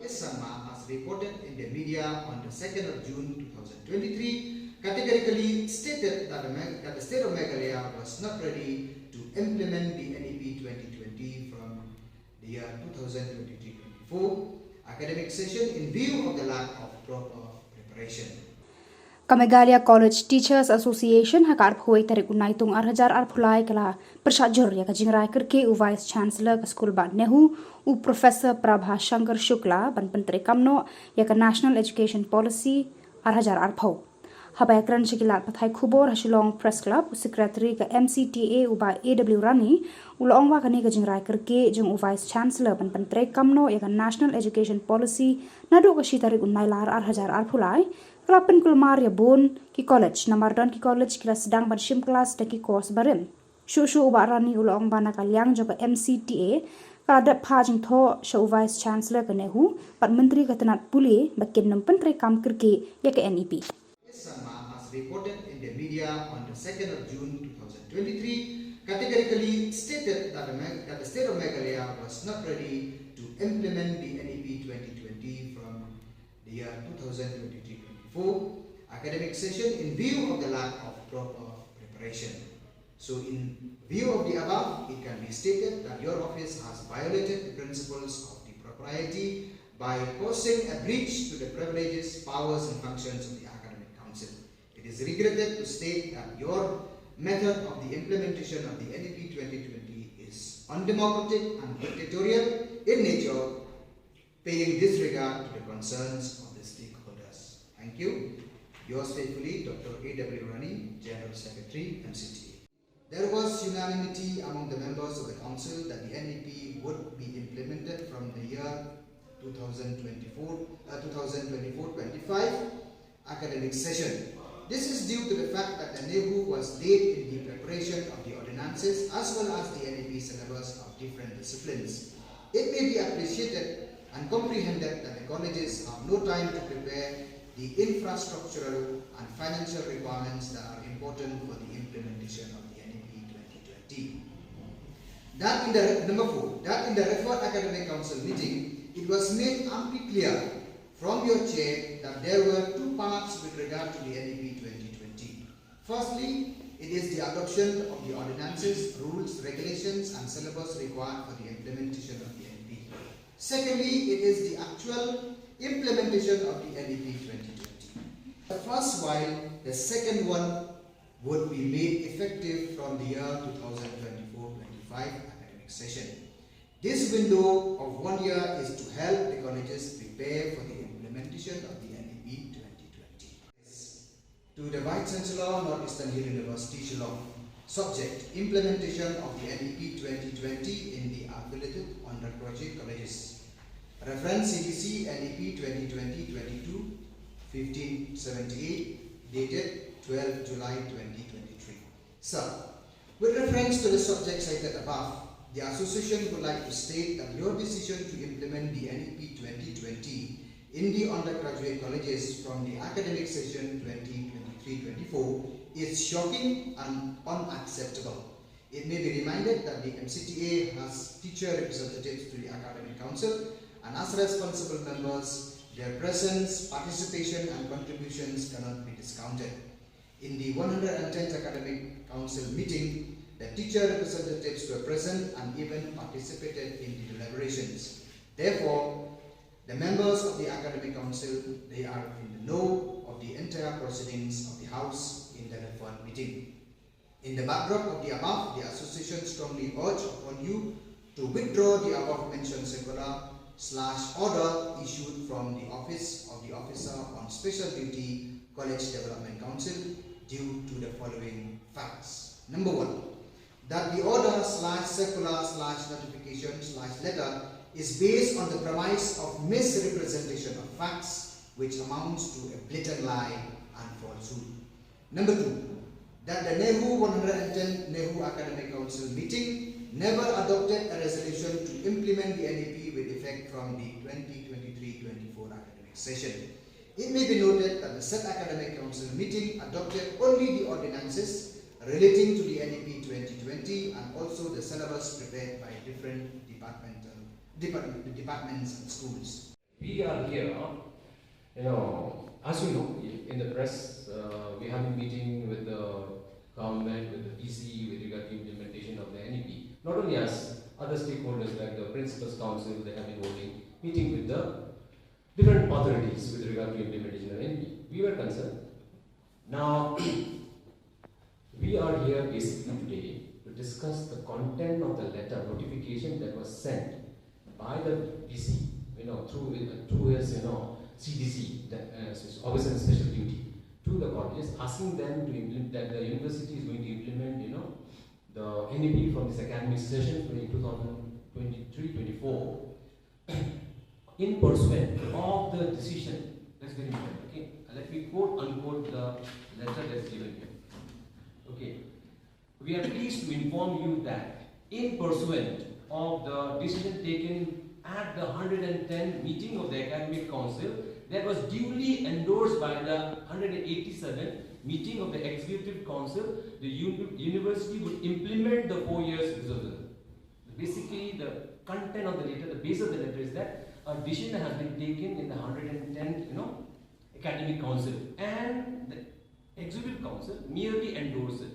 Sama, as reported in the media on the 2nd of June 2023, categorically stated that the state of Meghalaya was not ready to implement the NEP 2020 from the year 2023-24 academic session in view of the lack of proper preparation. Meghalaya College Teachers Association hakar phoi tarik unaitung arhajar arphulai kala Pyrshah ya kajingrai Kyrkieh Vice Chancellor ka School ba Nehu u Professor Prabha Shankar Shukla ban Pyntreikam no ya ka National Education Policy arhajar arphau habayakran shikilat pathai khubor Shillong Press Club Secretary ka MCTA u ba AW Rani ulong wa kani kajingrai Kyrkieh jung u Vice Chancellor ban Pyntreikam no ya ka National Education Policy nadu ka shi tarik unai lar arhajar arphulai Kelapen kulmar ya bun ki college namardon ki college kila sedang ban shim kelas daki course barim. Shushu ubarani ulong bana kalyang joka MCTA kala dat pajing tho sha vice chancellor ka Nehu pat menteri katanat puli bakin nam Pyntreikam Kyrkieh ya ke NEP. Sama, as reported in the media on the 2nd of June 2023, categorically stated that the state of Meghalaya was not ready to implement the NEP 2020 from the year 2023-24 academic session in view of the lack of proper preparation. So in view of the above, it can be stated that your office has violated the principles of the propriety by causing a breach to the privileges, powers and functions of the academic council. It is regretted to state that your method of the implementation of the NEP 2020 is undemocratic and dictatorial in nature, paying disregard to the concerns of the stakeholders. Thank you. Yours faithfully, Dr. A.W. Rani, General Secretary, MCTA. There was unanimity among the members of the Council that the NEP would be implemented from the year 2024-25 academic session. This is due to the fact that the Nehu was late in the preparation of the ordinances as well as the NEP syllabus of different disciplines. It may be appreciated and comprehended that the colleges have no time to prepare the infrastructural and financial requirements that are important for the implementation of the NEP 2020. Number 4, that in the referred academic council meeting, it was made amply clear from your chair that there were two parts with regard to the NEP 2020. Firstly, it is the adoption of the ordinances, rules, regulations and syllabus required for the implementation of the NEP. Secondly, it is the actual implementation of the NEP 2020. The first while the second one would be made effective from the year 2024-25 academic session. This window of 1 year is to help the colleges prepare for the implementation of the NEP 2020. To the Vice Chancellor, Northeastern Hill University, Shillong. Subject: implementation of the NEP 2020 in the affiliated undergraduate colleges. Reference CDC NEP 2020-22 1578 dated 12 July 2023. Sir, with reference to the subject cited above, the association would like to state that your decision to implement the NEP 2020 in the undergraduate colleges from the academic session 2023-24 is shocking and unacceptable. It may be reminded that the MCTA has teacher representatives to the academic council, and as responsible members, their presence, participation and contributions cannot be discounted. In the 110th Academic Council meeting, the teacher representatives were present and even participated in the deliberations. Therefore, the members of the Academic Council, they are in the know of the entire proceedings of the House in the referred meeting. In the backdrop of the above, the association strongly urge upon you to withdraw the above mentioned circular/order issued from the office of the Officer on Special Duty, College Development Council, due to the following facts. Number 1, that the order/circular/notification/letter is based on the premise of misrepresentation of facts, which amounts to a blatant lie and falsehood. Number 2, that the Nehu 110 Nehu Academic Council meeting never adopted a resolution to implement the NEP with effect from the 2023-24 academic session. It may be noted that the said Academic Council meeting adopted only the ordinances relating to the NEP 2020 and also the syllabus prepared by different departments and schools. We are here, as you know, in the press, we have been meeting with the government, with the PC, with regard to implementation of the NEP. Not only us, other stakeholders like the Principals Council, they have been holding meeting with the different authorities with regard to implementation of NEP. We were concerned. Now, we are here basically today to discuss the content of the letter notification that was sent by the PC, through his, CDC, Officer in Special Duty, to the colleges, asking them to implement that the university is going to implement, the NEP from this academic session 2023-24 in pursuant of the decision. That's very important. Okay, let me quote unquote the letter that's given here. Okay, we are pleased to inform you that in pursuant of the decision taken at the 110 meeting of the Academic Council that was duly endorsed by the 187 meeting of the Executive Council, the university would implement the 4 years resolution. Basically, the content of the letter, the base of the letter is that a decision has been taken in the 110, Academic Council, and the Executive Council merely endorsed it.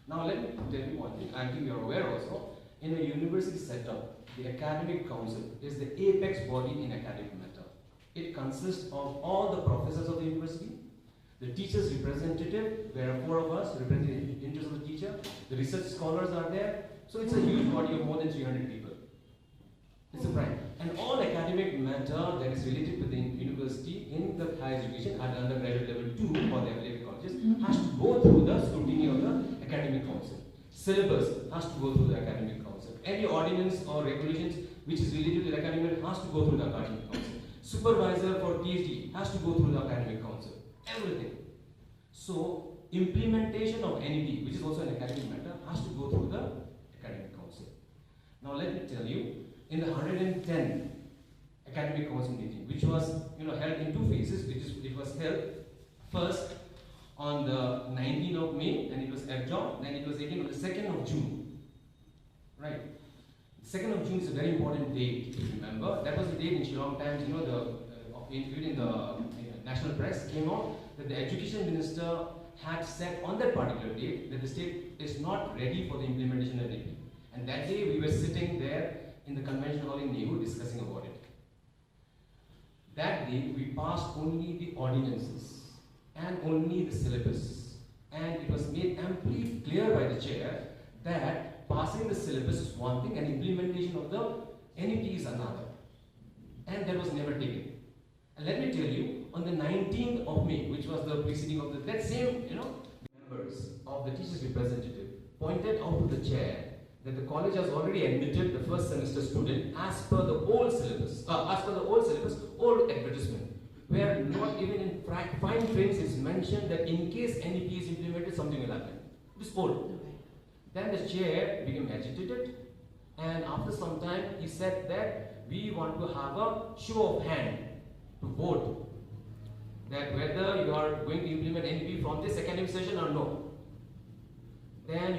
Now, let me tell you one thing. I think you are aware also. In a university setup, the Academic Council is the apex body in academic matter. It consists of all the professors of the university, the teachers' representative, there are 4 of us representing the interests of the teacher, the research scholars are there, so it's a huge body of more than 300 people. It's a prime. And all academic matter that is related to the university in the higher education at undergraduate level 2 or the affiliated colleges has to go through the scrutiny of the Academic Council. Syllabus has to go through the Academic Council. Any ordinance or regulations which is related to the academic has to go through the Academic Council. Supervisor for PhD has to go through the Academic Council. Everything. So, implementation of NEP, which is also an academic matter, has to go through the Academic Council. Now, let me tell you, in the 110 Academic Council meeting, which was held in 2 phases, it was held first on the 19th of May, and it was adjourned, then it was taken on the 2nd of June. Right? The 2nd of June is a very important date, if you remember. That was the date in Shillong Times, the interview in the national press came out that the Education Minister had said on that particular date that the state is not ready for the implementation of NEP. And that day we were sitting there in the convention hall in Nehu discussing about it. That day we passed only the ordinances and only the syllabus. And it was made amply clear by the chair that passing the syllabus is one thing and implementation of the NEP is another. And that was never taken. And let me tell you, on the 19th of May, which was the preceding of that same, members of the teachers' representative pointed out to the chair that the college has already admitted the first semester student as per the old syllabus, old advertisement, where not even in fine print is mentioned that in case NEP is implemented, something will happen. It is old. Then the chair became agitated, and after some time he said that we want to have a show of hand to vote that whether you are going to implement NEP from this academic session or no. Then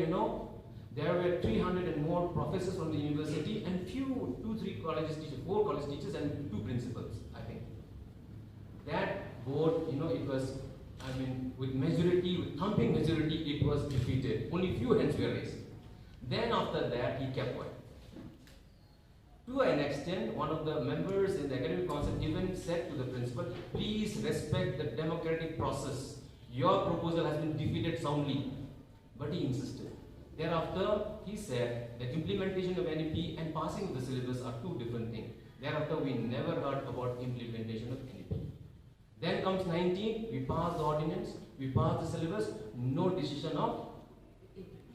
there were 300 and more professors from the university and 4 college teachers and 2 principals, I think. That vote, it was, with majority, with thumping majority, it was defeated. Only few hands were raised. Then after that, he kept quiet. To an extent, one of the members in the academic council even said to the principal, please respect the democratic process. Your proposal has been defeated soundly. But he insisted. Thereafter, he said that implementation of NEP and passing of the syllabus are 2 different things. Thereafter, we never heard about implementation of NEP. Then comes 19, we pass the ordinance, we pass the syllabus, no decision of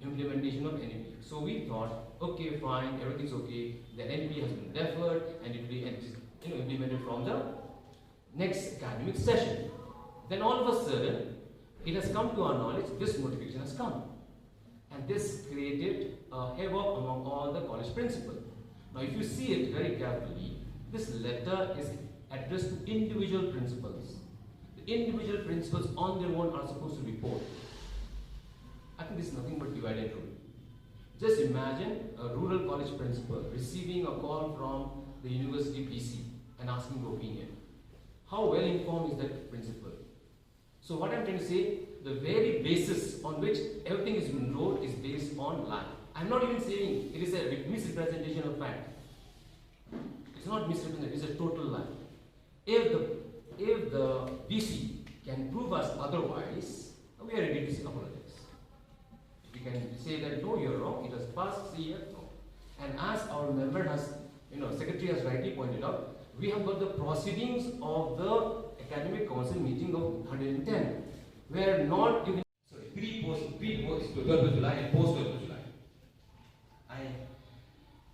implementation of NEP. So we thought, okay, fine, everything's okay, the NEP has been deferred and it will be implemented from the next academic session. Then all of a sudden, it has come to our knowledge, this notification has come. And this created a havoc among all the college principals. Now, if you see it very carefully, this letter is addressed to individual principals. The individual principals on their own are supposed to report. I think this is nothing but divide and rule. Just imagine a rural college principal receiving a call from the university PC and asking the opinion. How well informed is that principal? So what I'm trying to say, the very basis on which everything is enrolled is based on lie. I'm not even saying it is a misrepresentation of fact. It's not misrepresentation, it's a total lie. If the VC can prove us otherwise, we are ready to apologize. We can say that no, you're wrong, it has passed, see here, no. And as our member has, secretary has rightly pointed out, we have got the proceedings of the academic council meeting of 110, where not even pre-post to 12th of July and post 12th of July.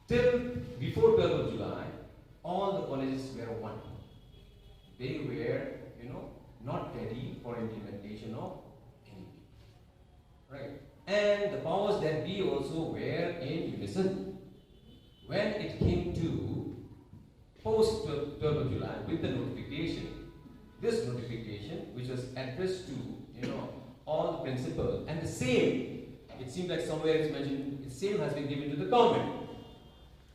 Till before 12th of July, all the colleges were one. They were, not ready for implementation of NEP. Right? And the powers that be also were in unison. When it came to post 12th of July with the notification, this notification which was addressed to, all the principal, and the same, it seems like somewhere it's mentioned, the same has been given to the government.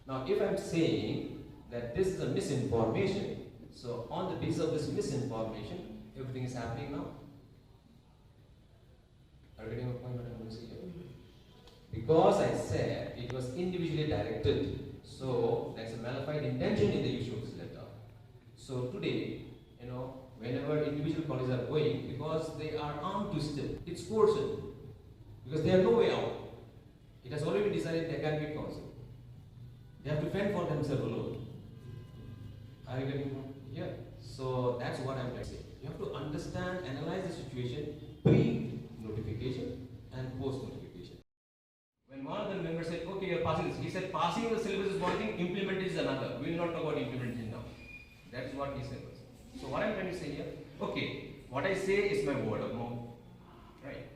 Now, if I'm saying that this is a misinformation, so on the basis of this misinformation, everything is happening now. Are you getting my point what I'm going to say here? Because I said it was individually directed, so there's a bona fide intention in the issue of this letter. So today, whenever individual colleges are going, because they are arm twisted, it's coercion, because they have no way out. It has already been decided in the academic council. They have to fend for themselves alone. Are you getting one? Yeah. So that's what I'm trying to say. You have to understand, analyze the situation pre-notification and post-notification. When one of the members said, okay, you're passing this, he said, passing the syllabus is one thing, implementation is another. We will not talk about implementation now. That's what he said. So what I'm trying to say here, okay, what I say is my word of mouth. Right?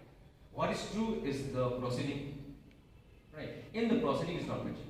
What is true is the proceeding. Right? In the proceeding is not mentioned.